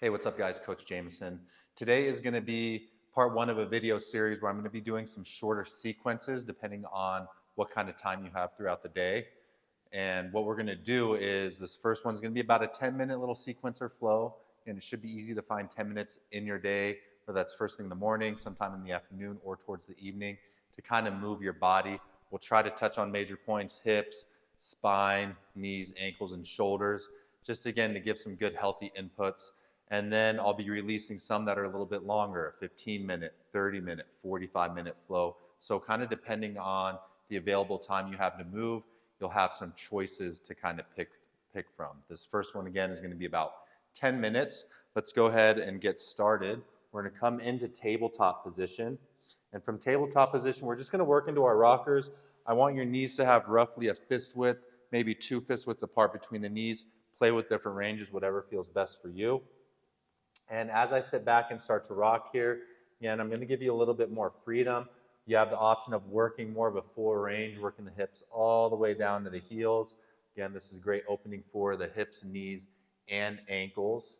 Hey, what's up, guys? Coach Jameson. Today is going to be part one of a video series where I'm going to be doing some shorter sequences depending on what kind of time you have throughout the day. And what we're going to do is this first one's going to be about a 10-minute little sequence or flow, and it should be easy to find 10 minutes in your day, whether that's first thing in the morning, sometime in the afternoon, or towards the evening to kind of move your body. We'll try to touch on major points: hips, spine, knees, ankles, and shoulders, just again to give some good healthy inputs. And then I'll be releasing some that are a little bit longer, 15-minute, 30-minute, 45-minute flow. So kind of depending on the available time you have to move, you'll have some choices to kind of pick from. This first one, again, is going to be about 10 minutes. Let's go ahead and get started. We're going to come into tabletop position. And from tabletop position, we're just going to work into our rockers. I want your knees to have roughly a fist width, maybe 2 fist widths apart between the knees. Play with different ranges, whatever feels best for you. And as I sit back and start to rock here, again, I'm going to give you a little bit more freedom. You have the option of working more of a full range, working the hips all the way down to the heels. Again, this is a great opening for the hips, knees, and ankles.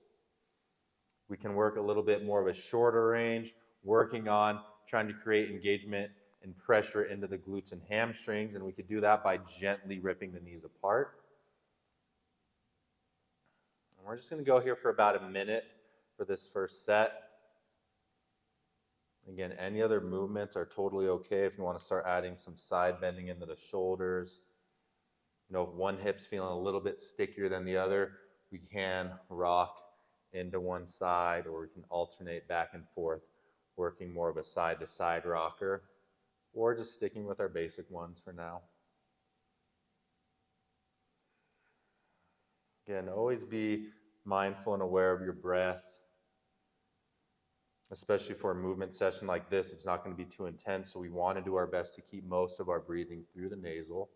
We can work a little bit more of a shorter range, working on trying to create engagement and pressure into the glutes and hamstrings, and we could do that by gently ripping the knees apart. And we're just going to go here for about a minute for this first set. Again, any other movements are totally okay if you want to start adding some side bending into the shoulders. You know, if one hip's feeling a little bit stickier than the other, we can rock into one side, or we can alternate back and forth, working more of a side-to-side rocker, or just sticking with our basic ones for now. Again, always be mindful and aware of your breath. Especially for a movement session like this, it's not going to be too intense, so we want to do our best to keep most of our breathing through the nasal.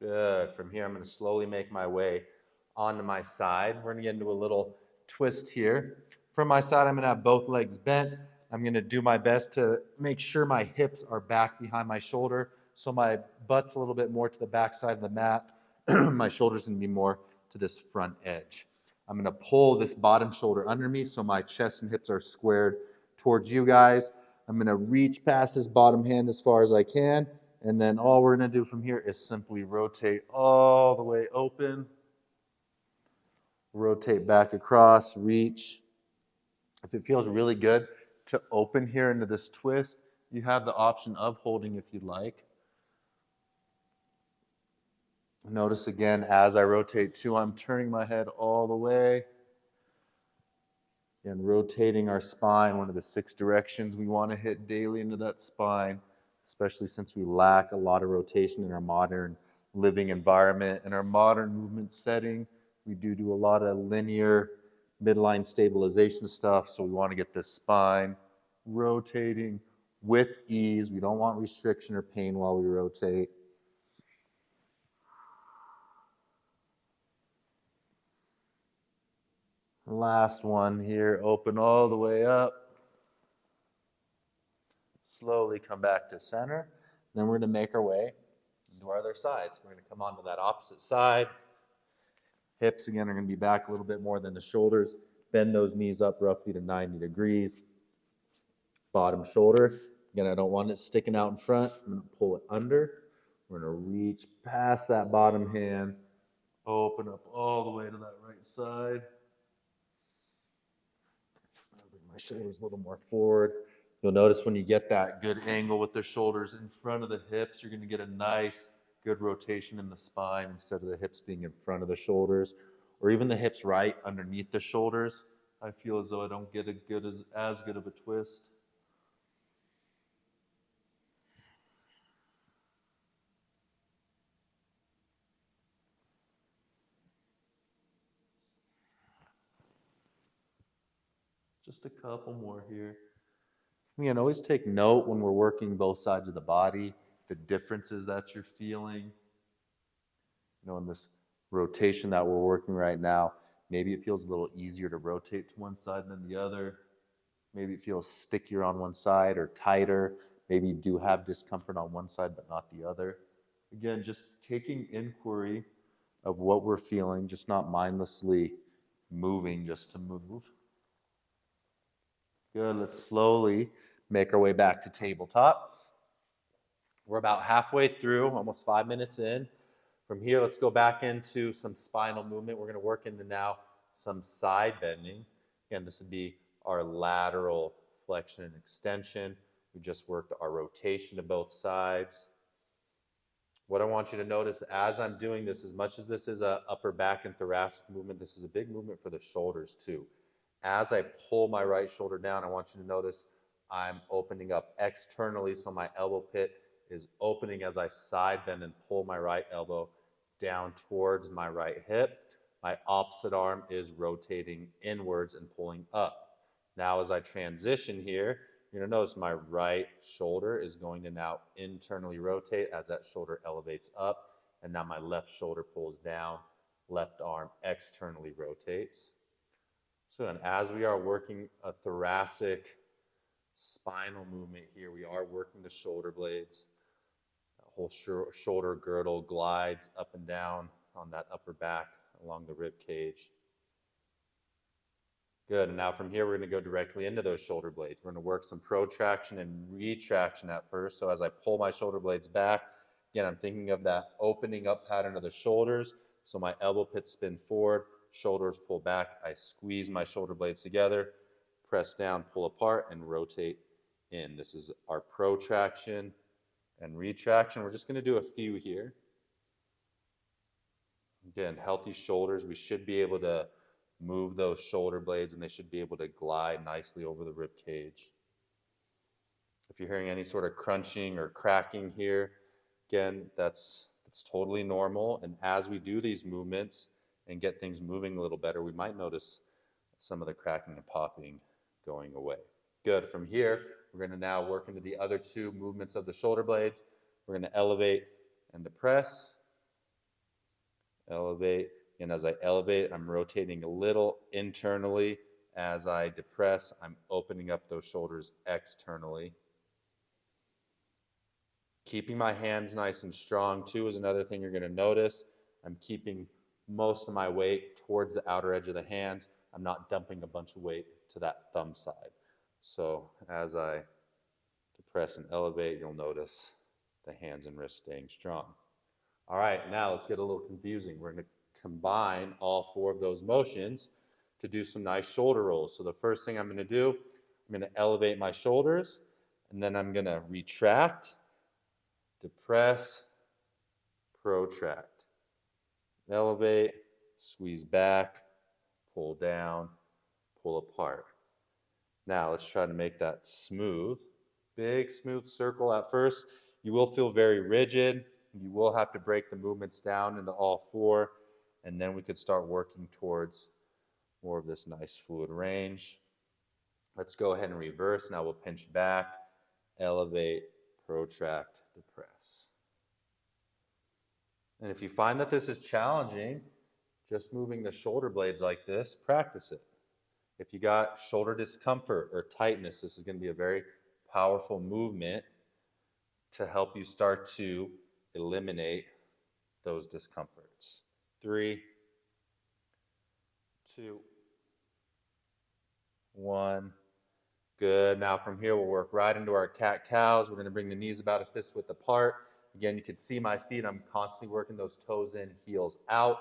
Good. From here, I'm going to slowly make my way onto my side. We're going to get into a little twist here. From my side, I'm going to have both legs bent. I'm going to do my best to make sure my hips are back behind my shoulder, so my butt's a little bit more to the back side of the mat. My shoulder's going to be more to this front edge. I'm going to pull this bottom shoulder under me so my chest and hips are squared towards you guys. I'm going to reach past this bottom hand as far as I can. And then all we're going to do from here is simply rotate all the way open. Rotate back across, reach. If it feels really good to open here into this twist, you have the option of holding if you'd like. Notice again, as I rotate too, I'm turning my head all the way. And rotating our spine, one of the 6 directions we want to hit daily into that spine, especially since we lack a lot of rotation in our modern living environment. In our modern movement setting, we do a lot of linear midline stabilization stuff, so we want to get this spine rotating with ease. We don't want restriction or pain while we rotate. Last one here, open all the way up. Slowly come back to center. Then we're going to make our way into our other side. So we're going to come onto that opposite side. Hips, again, are going to be back a little bit more than the shoulders. Bend those knees up roughly to 90 degrees. Bottom shoulder. Again, I don't want it sticking out in front. I'm going to pull it under. We're going to reach past that bottom hand. Open up all the way to that right side. Bring my shoulders a little more forward. You'll notice when you get that good angle with the shoulders in front of the hips, you're going to get a nice, good rotation in the spine instead of the hips being in front of the shoulders, or even the hips right underneath the shoulders. I feel as though I don't get as good of a twist. Just a couple more here. Again, always take note when we're working both sides of the body, the differences that you're feeling. You know, in this rotation that we're working right now, maybe it feels a little easier to rotate to one side than the other. Maybe it feels stickier on one side or tighter. Maybe you do have discomfort on one side but not the other. Again, just taking inquiry of what we're feeling, just not mindlessly moving just to move. Good. Let's slowly make our way back to tabletop. We're about halfway through, almost 5 minutes in. From here, let's go back into some spinal movement. We're going to work into now some side bending. Again, this would be our lateral flexion and extension. We just worked our rotation to both sides. What I want you to notice as I'm doing this, as much as this is a upper back and thoracic movement, this is a big movement for the shoulders too. As I pull my right shoulder down, I want you to notice I'm opening up externally, so my elbow pit is opening as I side bend and pull my right elbow down towards my right hip. My opposite arm is rotating inwards and pulling up. Now as I transition here, you're going to notice my right shoulder is going to now internally rotate as that shoulder elevates up, and now my left shoulder pulls down, left arm externally rotates. So, and as we are working a thoracic spinal movement here, we are working the shoulder blades. That whole shoulder girdle glides up and down on that upper back along the rib cage. Good. And now from here, we're going to go directly into those shoulder blades. We're going to work some protraction and retraction at first. So as I pull my shoulder blades back, again, I'm thinking of that opening up pattern of the shoulders. So my elbow pits spin forward, shoulders pull back. I squeeze my shoulder blades together, press down, pull apart, and rotate in. This is our protraction and retraction. We're just going to do a few here. Again, healthy shoulders. We should be able to move those shoulder blades, and they should be able to glide nicely over the rib cage. If you're hearing any sort of crunching or cracking here, again, that's totally normal. And as we do these movements and get things moving a little better, we might notice some of the cracking and popping going away. Good. From here, we're going to now work into the other two movements of the shoulder blades. We're going to elevate and depress. Elevate. And as I elevate, I'm rotating a little internally. As I depress, I'm opening up those shoulders externally. Keeping my hands nice and strong, too, is another thing you're going to notice. I'm keeping most of my weight towards the outer edge of the hands. I'm not dumping a bunch of weight to that thumb side. So as I depress and elevate, you'll notice the hands and wrists staying strong. All right, now let's get a little confusing. We're going to combine all four of those motions to do some nice shoulder rolls. So the first thing I'm going to do, I'm going to elevate my shoulders, and then I'm going to retract, depress, protract. Elevate, squeeze back, pull down, pull apart. Now let's try to make that smooth. Big smooth circle at first. You will feel very rigid. You will have to break the movements down into all four, and then we could start working towards more of this nice fluid range. Let's go ahead and reverse. Now we'll pinch back, elevate, protract, depress. And if you find that this is challenging, just moving the shoulder blades like this, practice it. If you got shoulder discomfort or tightness, this is going to be a very powerful movement to help you start to eliminate those discomforts. 3, 2, 1. Good. Now from here, we'll work right into our cat-cows. We're going to bring the knees about a fist width apart. Again, you can see my feet. I'm constantly working those toes in, heels out.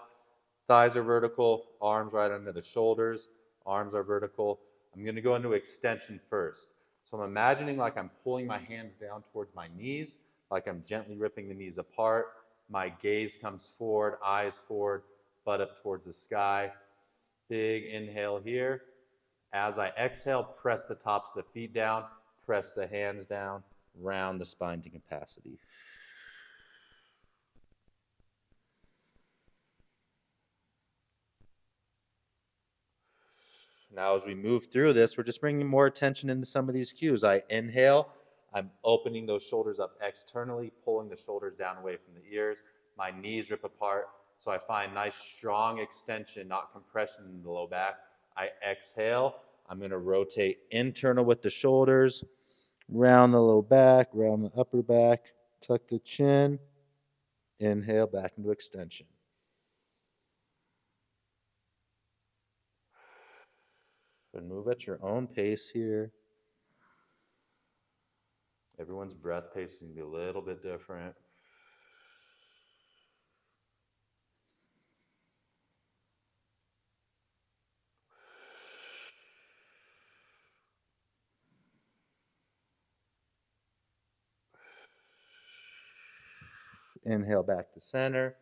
Thighs are vertical, arms right under the shoulders. Arms are vertical. I'm going to go into extension first. So I'm imagining like I'm pulling my hands down towards my knees, like I'm gently ripping the knees apart. My gaze comes forward, eyes forward, butt up towards the sky. Big inhale here. As I exhale, press the tops of the feet down, press the hands down, round the spine to capacity. Now as we move through this, we're just bringing more attention into some of these cues. I inhale, I'm opening those shoulders up externally, pulling the shoulders down away from the ears. My knees rip apart, so I find nice strong extension, not compression in the low back. I exhale, I'm going to rotate internal with the shoulders, Round the low back, round the upper back, tuck the chin, inhale back into extension. And move at your own pace here. Everyone's breath pace can be a little bit different. Inhale back to center.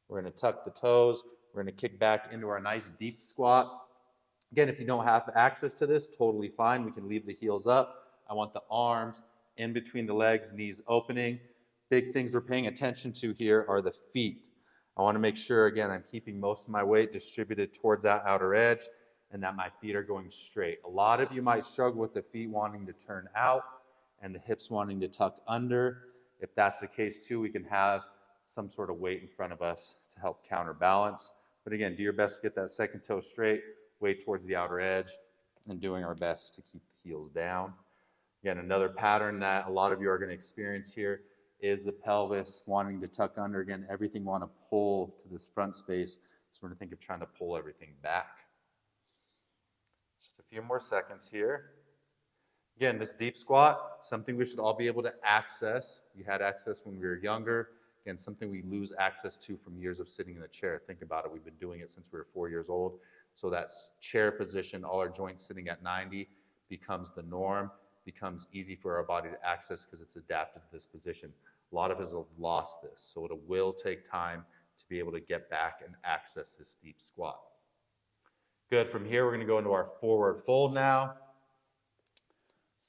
We're going to tuck the toes. We're going to kick back into our nice deep squat. Again, if you don't have access to this, totally fine. We can leave the heels up. I want the arms in between the legs, knees opening. Big things we're paying attention to here are the feet. I want to make sure, again, I'm keeping most of my weight distributed towards that outer edge and that my feet are going straight. A lot of you might struggle with the feet wanting to turn out and the hips wanting to tuck under. If that's the case too, we can have some sort of weight in front of us to help counterbalance. But again, do your best to get that second toe straight, weight towards the outer edge, and doing our best to keep the heels down. Again, another pattern that a lot of you are going to experience here is the pelvis wanting to tuck under. Again, everything want to pull to this front space. So we're going to think of trying to pull everything back. Just a few more seconds here. Again, this deep squat, something we should all be able to access. We had access when we were younger. Again, something we lose access to from years of sitting in the chair. Think about it. We've been doing it since we were 4 years old. So that chair position, all our joints sitting at 90, becomes the norm, becomes easy for our body to access because it's adapted to this position. A lot of us have lost this. So it will take time to be able to get back and access this deep squat. Good. From here, we're going to go into our forward fold now.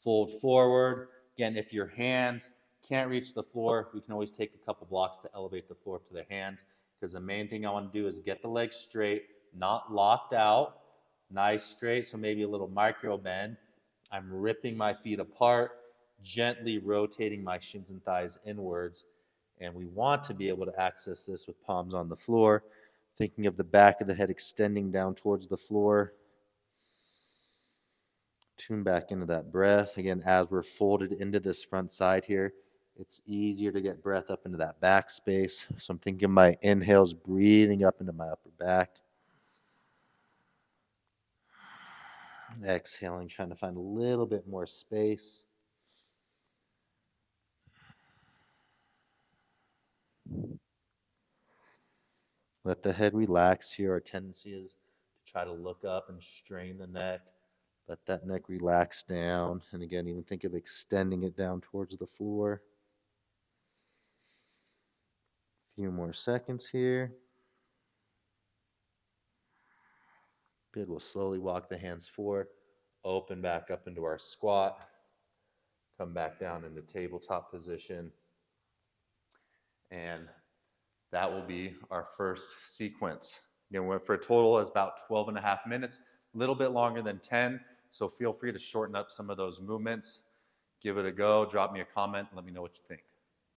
Fold forward. Again, if your hands can't reach the floor, we can always take a couple blocks to elevate the floor up to the hands, because the main thing I want to do is get the legs straight, not locked out, nice straight, so maybe a little micro bend. I'm ripping my feet apart, gently rotating my shins and thighs inwards, and we want to be able to access this with palms on the floor, thinking of the back of the head extending down towards the floor. Tune back into that breath. Again, as we're folded into this front side here, it's easier to get breath up into that back space. So I'm thinking my inhales breathing up into my upper back. Exhaling, trying to find a little bit more space. Let the head relax here. Our tendency is to try to look up and strain the neck. Let that neck relax down. And again, even think of extending it down towards the floor. A few more seconds here. Good. We'll slowly walk the hands forward, open back up into our squat, come back down into tabletop position. And that will be our first sequence. Again, we went for a total is about 12 and a half minutes, a little bit longer than 10. So feel free to shorten up some of those movements. Give it a go. Drop me a comment. Let me know what you think.